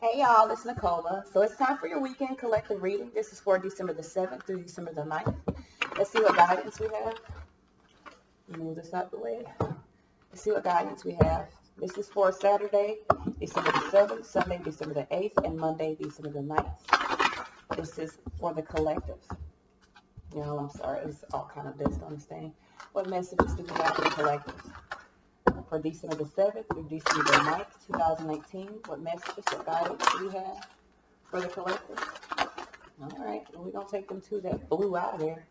Hey y'all, it's Nicola. So it's time for your weekend collective reading. This is for December the 7th through December the 9th. Let's see what guidance we have. Move this out the way. Let's see what guidance we have. This is for Saturday, December the 7th, Sunday, December the 8th, and Monday, December the 9th. This is for the collective. You know, I'm sorry, it's all kind of dust on this thing. What messages do we have for the collective? For December the 7th through December the 9th, 2019, what messages or guidance do we have for the collective? All right, well, we're going to take them to that blue out of there.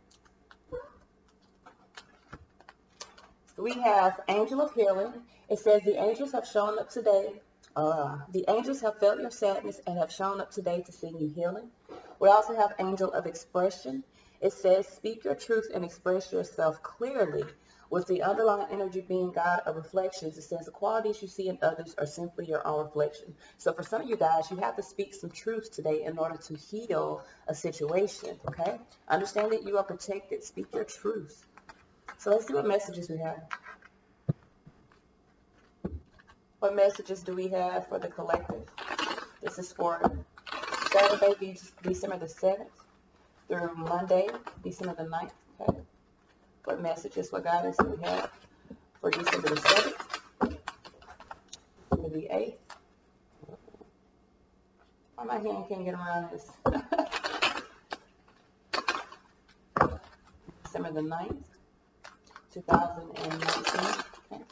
So we have Angel of Healing. It says the angels have shown up today. The angels have felt your sadness and have shown up today to send you healing. We also have Angel of Expression. It says speak your truth and express yourself clearly. With the underlying energy being God of reflections, it says the qualities you see in others are simply your own reflection. So for some of you guys, you have to speak some truth today in order to heal a situation, okay? Understand that you are protected. Speak your truth. So let's see what messages we have. What messages do we have for the collective? This is for Saturday, December the 7th through Monday, December the 9th, okay? What messages, what guidance do we have for December the 7th, December the 8th? Oh, my hand can't get around this. December the 9th, 2019. Okay.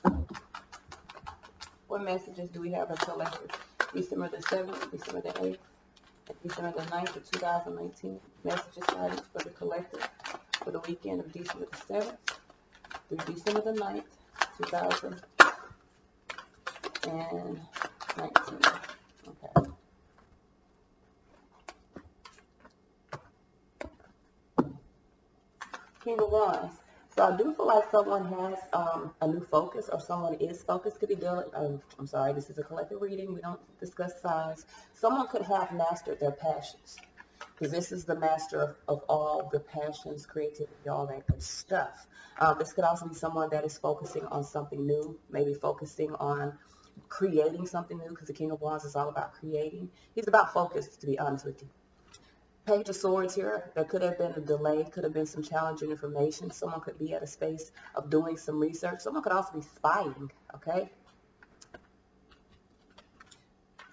What messages do we have for collective? December the 7th, December the 8th, and December the 9th of 2019. Messages, guidance for the collective for the weekend of December the 7th through December the 9th, 2019. Okay. King of Wands. So I do feel like someone has a new focus, or someone is focused. Could be dealing, I'm sorry, this is a collective reading. We don't discuss signs. Someone could have mastered their passions, because this is the master of all the passions, creativity, all that good stuff. This could also be someone that is focusing on something new, maybe focusing on creating something new, because the King of Wands is all about creating. He's about focus, to be honest with you. Page of Swords here. There could have been a delay, could have been some challenging information. Someone could be at a space of doing some research. Someone could also be spying, okay?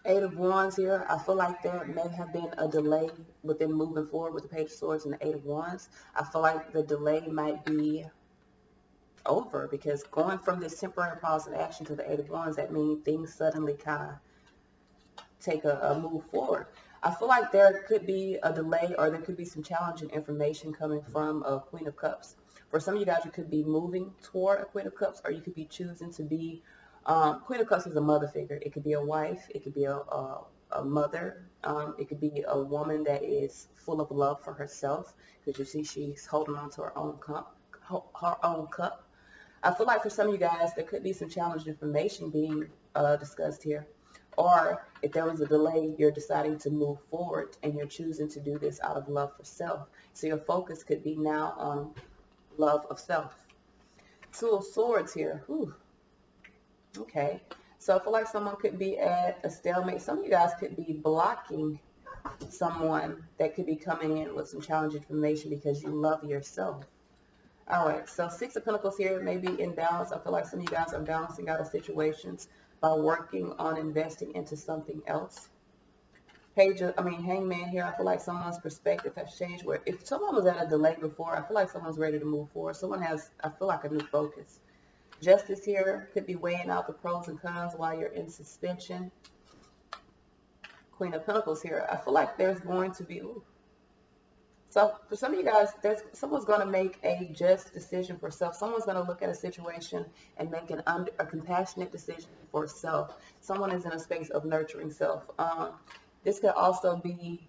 Eight of Wands here. I feel like there may have been a delay within moving forward with the Page of Swords and the Eight of Wands. I feel like the delay might be over, because going from this temporary pause in action to the Eight of Wands, that means things suddenly kind of take a move forward. I feel like there could be a delay, or there could be some challenging information coming from a Queen of Cups. For some of you guys, you could be moving toward a Queen of Cups, or you could be choosing to be, Queen of Cups is a mother figure. It could be a wife. It could be a mother. It could be a woman that is full of love for herself, because you see she's holding on to her own cup. I feel like for some of you guys, there could be some challenging information being discussed here. Or if there was a delay, you're deciding to move forward and you're choosing to do this out of love for self. So your focus could be now on love of self. Two of Swords here. Whew. Okay. So I feel like someone could be at a stalemate. Some of you guys could be blocking someone that could be coming in with some challenging information because you love yourself. All right. So Six of Pentacles here, maybe in balance. I feel like some of you guys are balancing out of situations by working on investing into something else. Hangman here. I feel like someone's perspective has changed. Where if someone was at a delay before, I feel like someone's ready to move forward. Someone has, I feel like, a new focus. Justice here could be weighing out the pros and cons while you're in suspension. Queen of Pentacles here. I feel like there's going to be, so for some of you guys, someone's going to make a just decision for self. Someone's going to look at a situation and make a compassionate decision for self. Someone is in a space of nurturing self. This could also be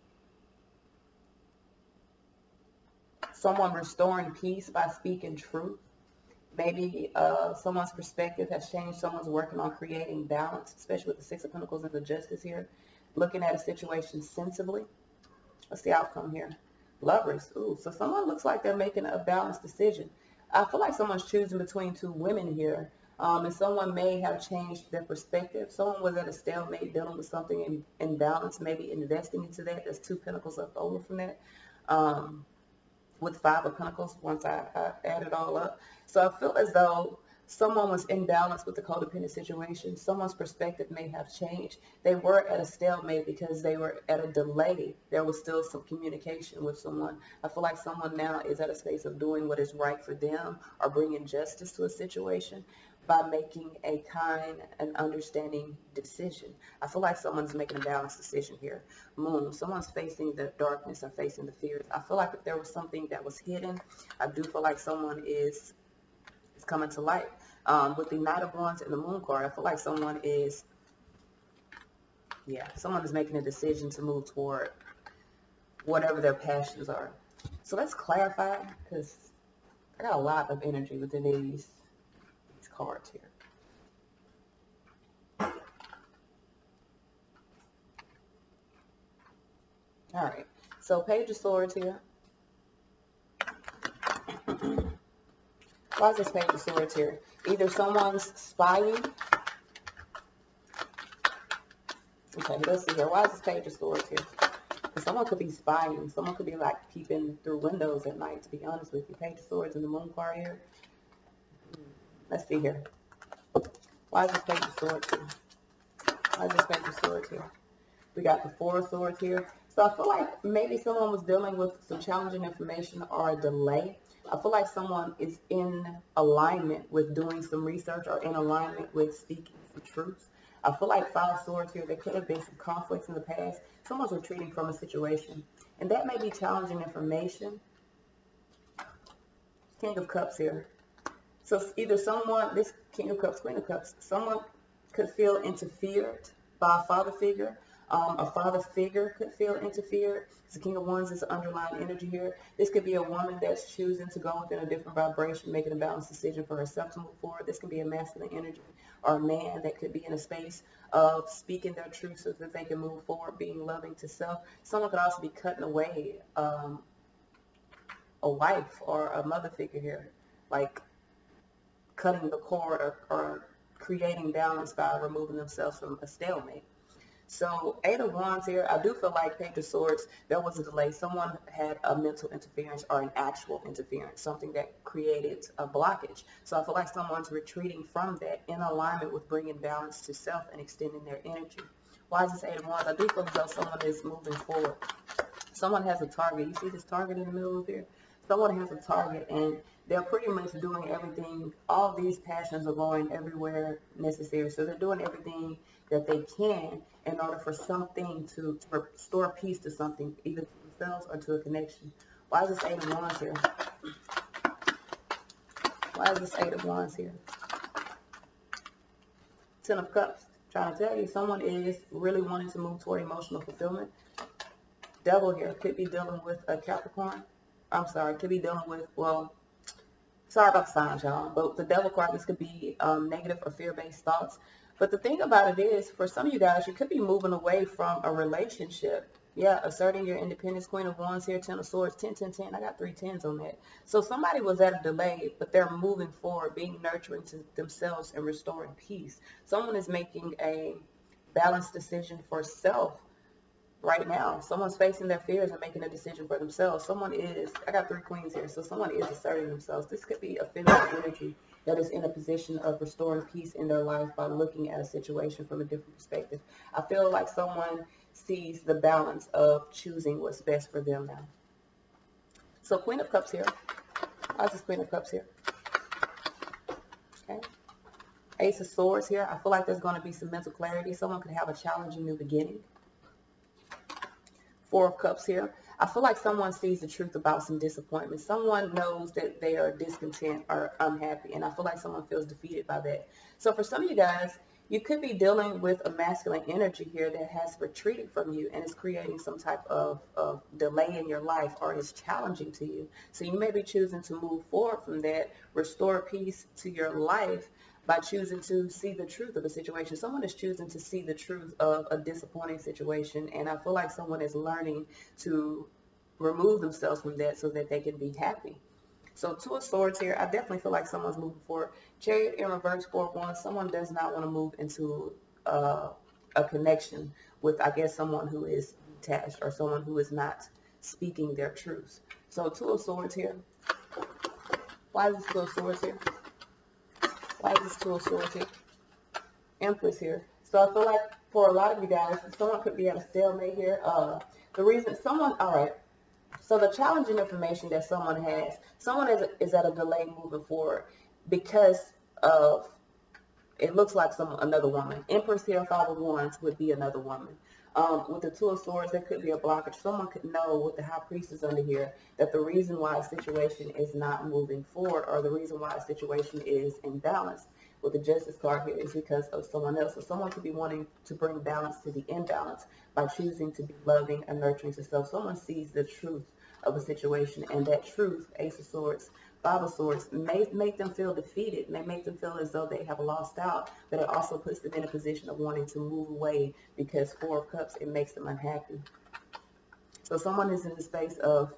someone restoring peace by speaking truth. Maybe someone's perspective has changed. Someone's working on creating balance, especially with the Six of Pentacles and the Justice here. Looking at a situation sensibly. What's the outcome here? Lovers. Ooh, so someone looks like they're making a balanced decision. I feel like someone's choosing between two women here. And someone may have changed their perspective. Someone was at a stalemate dealing with something in balance, maybe investing into that. There's 2 pentacles left over from that. With 5 of pentacles once I add it all up. So I feel as though someone was in balance with the codependent situation. Someone's perspective may have changed. They were at a stalemate because they were at a delay. There was still some communication with someone. I feel like someone now is at a space of doing what is right for them or bringing justice to a situation by making a kind and understanding decision. I feel like someone's making a balanced decision here. Moon, someone's facing the darkness or facing the fears. I feel like if there was something that was hidden, I do feel like someone is coming to light. With the Knight of Wands and the Moon card, I feel like someone is making a decision to move toward whatever their passions are. So let's clarify, because I got a lot of energy within these cards here. All right, so Page of Swords here. Why is this Page of Swords here? Either someone's spying. Okay, let's see here. Why is this Page of Swords here? Someone could be spying. Someone could be like peeping through windows at night, to be honest with you. Page of Swords and the Moon card here. Let's see here. Why is this Page of Swords here? Why is this Page of Swords here? We got the 4 of Swords here. So I feel like maybe someone was dealing with some challenging information or a delay. I feel like someone is in alignment with doing some research or in alignment with speaking some truths. I feel like 5 of Swords here, there could have been some conflicts in the past. Someone's retreating from a situation. And that may be challenging information. King of Cups here. So either someone, this King of Cups, Queen of Cups, someone could feel interfered by a father figure. A father figure could feel interfered. The King of Wands is the underlying energy here. This could be a woman that's choosing to go within a different vibration, making a balanced decision for herself to move forward. This can be a masculine energy, or a man that could be in a space of speaking their truth so that they can move forward, being loving to self. Someone could also be cutting away a wife or a mother figure here, like cutting the cord or creating balance by removing themselves from a stalemate. So 8 of Wands here, I do feel like Page of Swords, there was a delay. Someone had a mental interference or an actual interference, something that created a blockage. So I feel like someone's retreating from that in alignment with bringing balance to self and extending their energy. Why is this 8 of Wands? I do feel as though someone is moving forward. Someone has a target. You see this target in the middle of here? Someone has a target, and they're pretty much doing everything. All these passions are going everywhere necessary. So they're doing everything that they can in order for something to restore peace to something, either to themselves or to a connection. Why is this 8 of Wands here? Why is this 8 of Wands here? 10 of Cups. Trying to tell you, someone is really wanting to move toward emotional fulfillment. Devil here could be dealing with a Capricorn. I'm sorry, could be dealing with, well, sorry about the signs, y'all, but the Devil card, this could be negative or fear-based thoughts. But the thing about it is, for some of you guys, you could be moving away from a relationship. Yeah, asserting your independence. Queen of Wands here, 10 of Swords, 10, 10, 10. I got 3 10s on that. So somebody was at a delay, but they're moving forward, being nurturing to themselves and restoring peace. Someone is making a balanced decision for self right now. Someone's facing their fears and making a decision for themselves. Someone is, I got 3 Queens here, so someone is asserting themselves. This could be a feminine energy that is in a position of restoring peace in their life by looking at a situation from a different perspective. I feel like someone sees the balance of choosing what's best for them now. So Queen of Cups here. Why is this Queen of Cups here? Okay. Ace of Swords here. I feel like there's going to be some mental clarity. Someone could have a challenging new beginning. 4 of Cups here. I feel like someone sees the truth about some disappointment. Someone knows that they are discontent or unhappy, and I feel like someone feels defeated by that. So for some of you guys, you could be dealing with a masculine energy here that has retreated from you and is creating some type of delay in your life, or is challenging to you. So you may be choosing to move forward from that, restore peace to your life by choosing to see the truth of a situation. Someone is choosing to see the truth of a disappointing situation, and I feel like someone is learning to remove themselves from that so that they can be happy. So Two of Swords here, I definitely feel like someone's moving forward. Chariot in reverse, 4 of Wands. Someone does not want to move into a connection with, I guess, someone who is detached or someone who is not speaking their truths. So Two of Swords here. Why is this Two of Swords here? Why is this Two of Swords here? Empress here. So I feel like for a lot of you guys, someone could be at a stalemate here. The reason someone, all right. So the challenging information that someone has, someone is at a delay moving forward because of, it looks like another woman. Empress here, 5 of Wands would be another woman. With the Two of Swords, there could be a blockage. Someone could know with the High Priestess under here that the reason why a situation is not moving forward, or the reason why a situation is imbalanced with the Justice card here, is because of someone else. So someone could be wanting to bring balance to the imbalance by choosing to be loving and nurturing to self. Someone sees the truth of a situation, and that truth, Ace of Swords, 5 of Swords, may make them feel defeated, may make them feel as though they have lost out, but it also puts them in a position of wanting to move away because 4 of Cups, it makes them unhappy. So someone is in the space of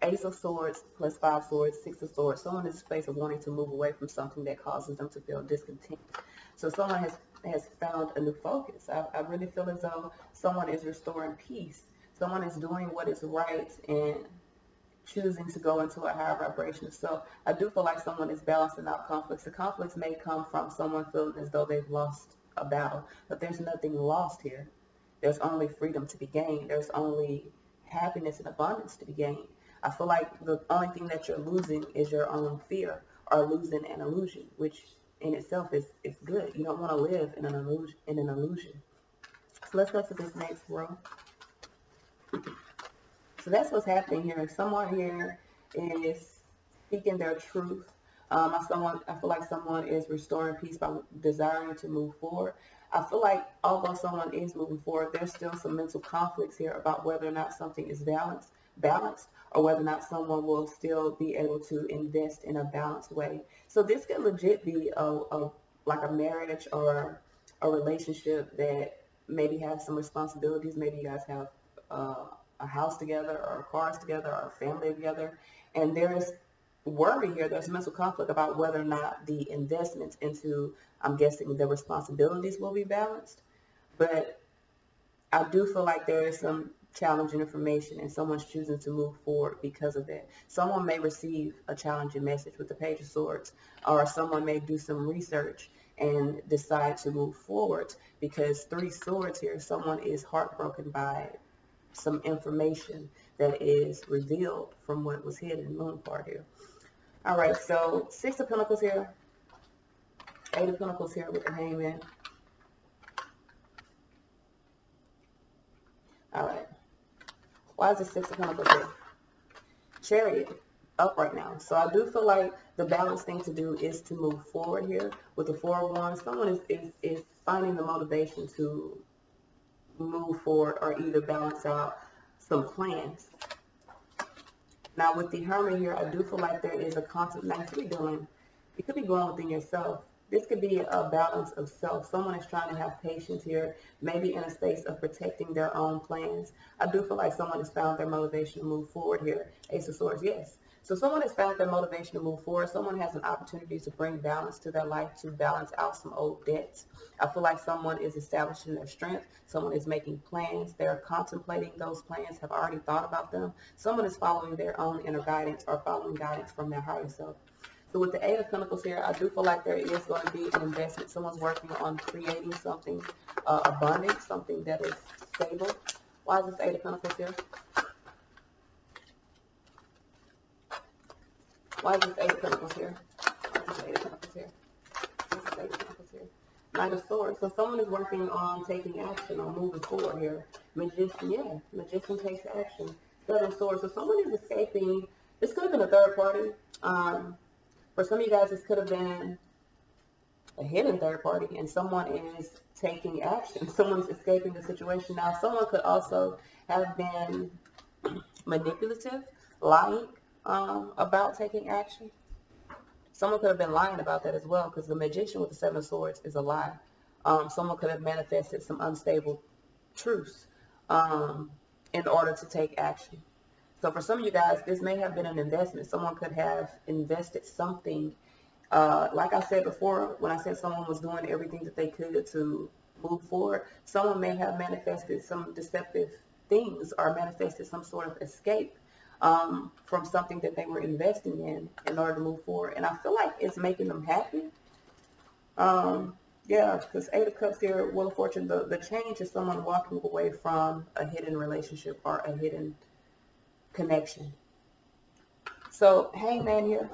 Ace of Swords plus 5 Swords, 6 of Swords. Someone is in the space of wanting to move away from something that causes them to feel discontent. So someone has found a new focus. I really feel as though someone is restoring peace. Someone is doing what is right and choosing to go into a higher vibration. So I do feel like someone is balancing out conflicts. The conflicts may come from someone feeling as though they've lost a battle, but there's nothing lost here. There's only freedom to be gained. There's only happiness and abundance to be gained. I feel like the only thing that you're losing is your own fear, or losing an illusion, which in itself is good. You don't want to live in an illusion. So let's go to this next row. So that's what's happening here. Someone here is speaking their truth. I feel like someone is restoring peace by desiring to move forward. I feel like although someone is moving forward, there's still some mental conflicts here about whether or not something is balanced, or whether or not someone will still be able to invest in a balanced way. So this could legit be like a marriage or a relationship that maybe has some responsibilities. Maybe you guys have a house together, or cars together, or a family together, and there's worry here, there's mental conflict about whether or not the investments into, I'm guessing, the responsibilities will be balanced. But I do feel like there is some challenging information, and someone's choosing to move forward because of that. Someone may receive a challenging message with the Page of Swords, or someone may do some research and decide to move forward because 3 Swords here, someone is heartbroken by some information that is revealed from what was hidden in Moon part here. All right, so 6 of Pentacles here, 8 of Pentacles here with the Hangman. All right, why is the 6 of Pentacles here? Chariot up right now. So I do feel like the balanced thing to do is to move forward here with the 4 of Wands. Someone is finding the motivation to move forward or either balance out some plans. Now with the Hermit here, I do feel like there is a constant dealing. It could be going within yourself. This could be a balance of self. Someone is trying to have patience here, maybe in a space of protecting their own plans. I do feel like someone has found their motivation to move forward here. Ace of Swords, yes. So someone has found their motivation to move forward. Someone has an opportunity to bring balance to their life, to balance out some old debts. I feel like someone is establishing their strength. Someone is making plans. They're contemplating those plans, have already thought about them. Someone is following their own inner guidance, or following guidance from their higher self. So with the 8 of Pentacles here, I do feel like there is going to be an investment. Someone's working on creating something abundant, something that is stable. Why is this 8 of Pentacles here? Why is this 8 of Pentacles here? Why is this 8 of Pentacles here? Why is this 8 of Pentacles here? Knight of Swords. So someone is working on taking action, on moving forward here. Magician, yeah. Magician takes action. 7 of Swords. So someone is escaping. This could have been a third party. For some of you guys, this could have been a hidden third party, and someone is taking action. Someone's escaping the situation. Now, someone could also have been manipulative, lying about taking action. Someone could have been lying about that as well, because the Magician with the 7 of Swords is a lie. Someone could have manifested some unstable truths in order to take action. So for some of you guys, this may have been an investment. Someone could have invested something. Like I said before, when I said someone was doing everything that they could to move forward, someone may have manifested some deceptive things or manifested some sort of escape from something that they were investing in order to move forward. And I feel like it's making them happy. Yeah, because Eight of Cups here, Wheel of Fortune, the change is someone walking away from a hidden relationship or a hidden connection. So, Hangman here.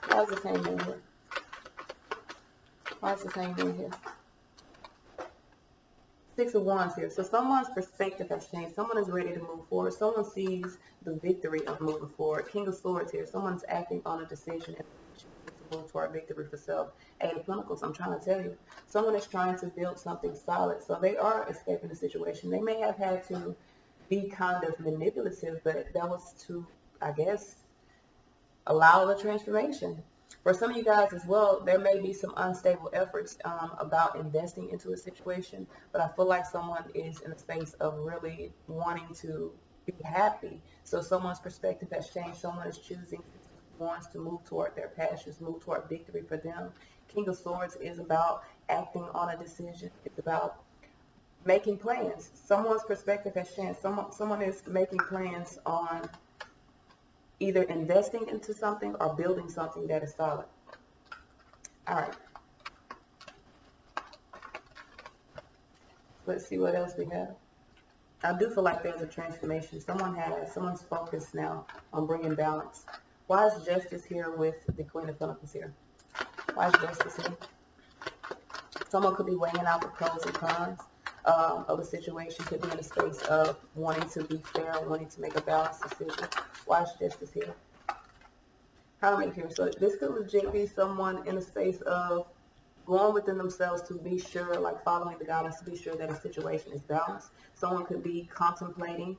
Why is this Hangman here? Why is this Hangman here? Six of Wands here. So someone's perspective has changed. Someone is ready to move forward. Someone sees the victory of moving forward. King of Swords here. Someone's acting on a decision and to move toward victory for self. Eight of Pentacles, I'm trying to tell you. Someone is trying to build something solid. So they are escaping the situation. They may have had to be kind of manipulative, but that was to, I guess, allow the transformation. For some of you guys as well, there may be some unstable efforts about investing into a situation, but I feel like someone is in a space of really wanting to be happy. So someone's perspective has changed. Someone is choosing wants to move toward their passions, move toward victory for them. King of Swords is about acting on a decision. It's about making plans. Someone's perspective has changed. Someone is making plans on either investing into something or building something that is solid. All right. Let's see what else we have. I do feel like there's a transformation. Someone's focused now on bringing balance. Why is Justice here with the Queen of Pentacles here? Why is Justice here? Someone could be weighing out the pros and cons of a situation. Could be in a space of wanting to be fair, wanting to make a balanced decision. Why is Justice here? Hermit here. So this could legit be someone in a space of going within themselves to be sure, like following the guidance, to be sure that a situation is balanced. Someone could be contemplating,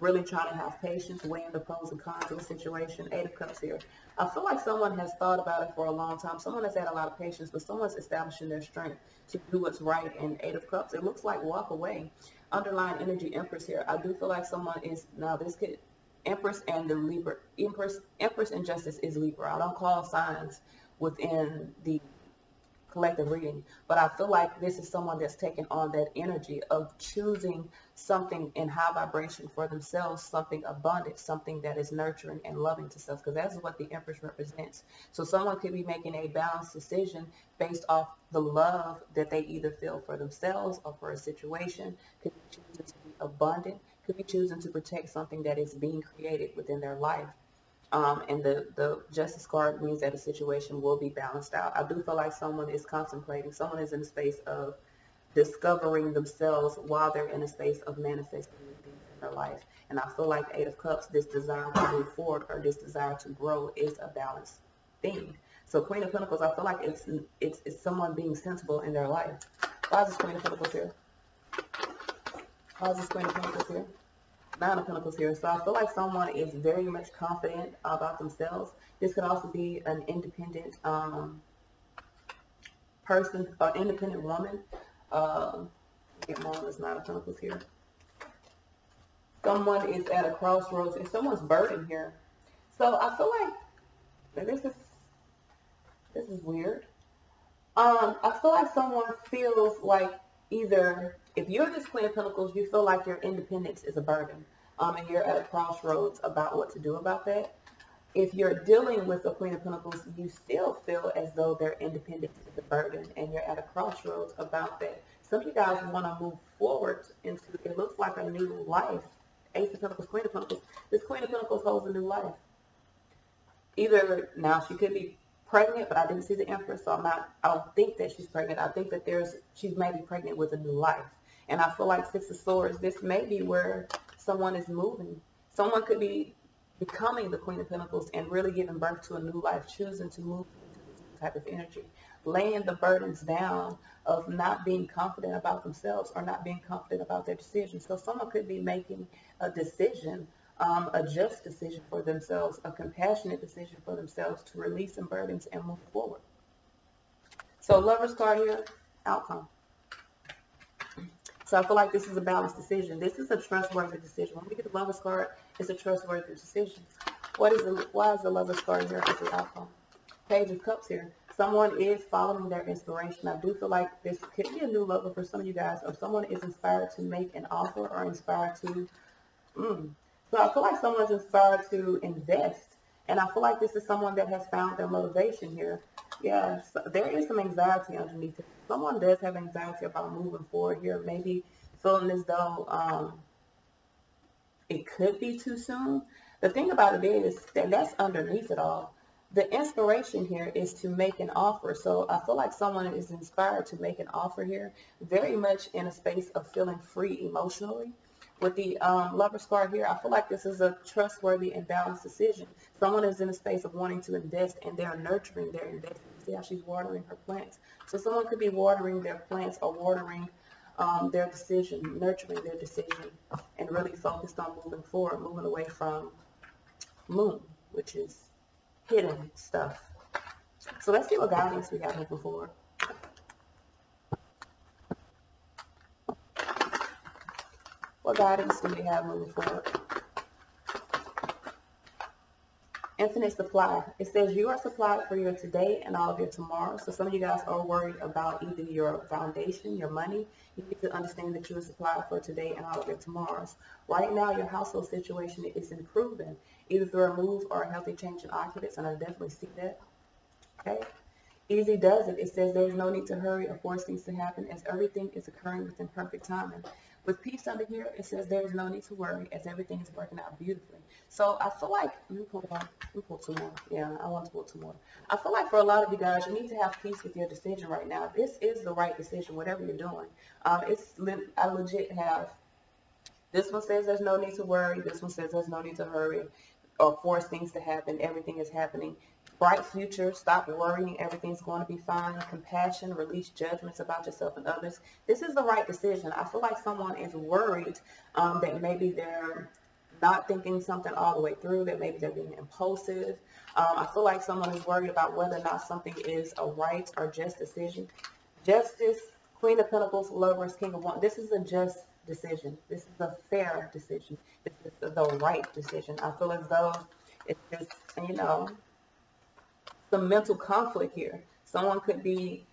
really trying to have patience, weighing the pros and cons of a situation. Eight of Cups here. I feel like someone has thought about it for a long time. Someone has had a lot of patience, but someone's establishing their strength to do what's right. And Eight of Cups, it looks like walk away. Underlying energy, Empress here. I do feel like someone is, now this could, Empress and the Libra, Empress and Justice is Libra. I don't call signs within the collective reading, but I feel like this is someone that's taking on that energy of choosing something in high vibration for themselves, something abundant, something that is nurturing and loving to self, because that's what the Empress represents. So someone could be making a balanced decision based off the love that they either feel for themselves or for a situation. Could be choosing to be abundant, could be choosing to protect something that is being created within their life. And the Justice card means that a situation will be balanced out. I do feel like someone is contemplating, someone is in a space of discovering themselves while they're in a space of manifesting things in their life. And I feel like Eight of Cups, this desire to move forward or this desire to grow is a balanced thing. So Queen of Pentacles, I feel like it's someone being sensible in their life. Why is this Queen of Pentacles here? Why is this Queen of Pentacles here? Nine of Pentacles here. So I feel like someone is very much confident about themselves. This could also be an independent person, or independent woman. Get more on this Nine of Pentacles here. Someone is at a crossroads and someone's burdened here. So I feel like this is weird. I feel like someone feels like either, if you're this Queen of Pentacles, you feel like your independence is a burden, and you're at a crossroads about what to do about that. If you're dealing with the Queen of Pentacles, you still feel as though their independence is a burden, and you're at a crossroads about that. Some of you guys want to move forward into, it looks like a new life. Ace of Pentacles, Queen of Pentacles. This Queen of Pentacles holds a new life. Either, now she could be pregnant, but I didn't see the Empress, so I don't think that she's pregnant. I think that she's maybe pregnant with a new life. And I feel like Six of Swords, this may be where someone is moving. Someone could be becoming the Queen of Pentacles and really giving birth to a new life, choosing to move into this type of energy, laying the burdens down of not being confident about themselves or not being confident about their decisions. So someone could be making a decision, a just decision for themselves, a compassionate decision for themselves to release some burdens and move forward. So Lover's card here, outcome. So I feel like this is a balanced decision. This is a trustworthy decision. When we get the Lover's card, it's a trustworthy decision. Why is the Lover's card here as the outcome? Page of Cups here. Someone is following their inspiration. I do feel like this could be a new lover for some of you guys, or someone is inspired to make an offer or inspired to So I feel like someone's inspired to invest. And I feel like this is someone that has found their motivation here. Yeah, so there is some anxiety underneath it. Someone does have anxiety about moving forward here, maybe feeling as though it could be too soon. The thing about it is that that's underneath it all. The inspiration here is to make an offer. So I feel like someone is inspired to make an offer here, very much in a space of feeling free emotionally. With the Lover's card here, I feel like this is a trustworthy and balanced decision. Someone is in a space of wanting to invest, and they're nurturing their investment. See how she's watering her plants. So someone could be watering their plants or watering their decision, nurturing their decision, and really focused on moving forward, moving away from moon, which is hidden stuff. So let's see what guidance we have moving forward. What guidance do we have moving forward? Infinite supply. It says you are supplied for your today and all of your tomorrow. So some of you guys are worried about either your foundation, your money. You need to understand that you are supplied for today and all of your tomorrows. Right now, your household situation is improving, either through a move or a healthy change in occupants, and I definitely see that. Okay. Easy does it. It says there's no need to hurry or force things to happen, as everything is occurring within perfect timing. With peace under here, it says there's no need to worry, as everything is working out beautifully. So I feel like, let me pull two more. Yeah, I want to pull two more. I feel like for a lot of you guys, you need to have peace with your decision right now. This is the right decision, whatever you're doing. I legit have, this one says there's no need to worry. This one says there's no need to hurry or force things to happen. Everything is happening. Bright future, stop worrying, everything's going to be fine. Compassion, release judgments about yourself and others. This is the right decision. I feel like someone is worried that maybe they're not thinking something all the way through, that maybe they're being impulsive. I feel like someone is worried about whether or not something is a right or just decision. Justice, Queen of Pentacles, Lovers, King of Wands. This is a just decision. This is a fair decision. This is the right decision. I feel as though it's just, some mental conflict here. Someone could be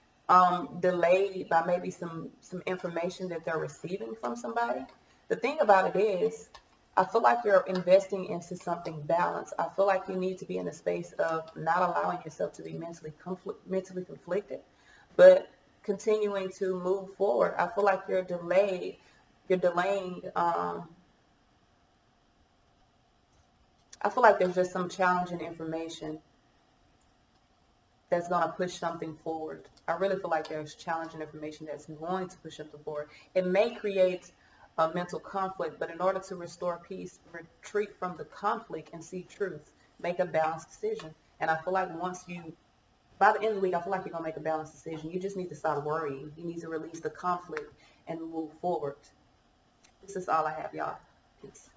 delayed by maybe some information that they're receiving from somebody. The thing about it is, I feel like you're investing into something balanced. I feel like you need to be in a space of not allowing yourself to be mentally conflicted, but continuing to move forward. I feel like you're delaying. I feel like there's just some challenging information that's going to push something forward. I really feel like there's challenging information that's going to push something forward. It may create a mental conflict, but in order to restore peace, retreat from the conflict and see truth. Make a balanced decision. And I feel like by the end of the week, I feel like you're going to make a balanced decision. You just need to stop worrying. You need to release the conflict and move forward. This is all I have, y'all. Peace.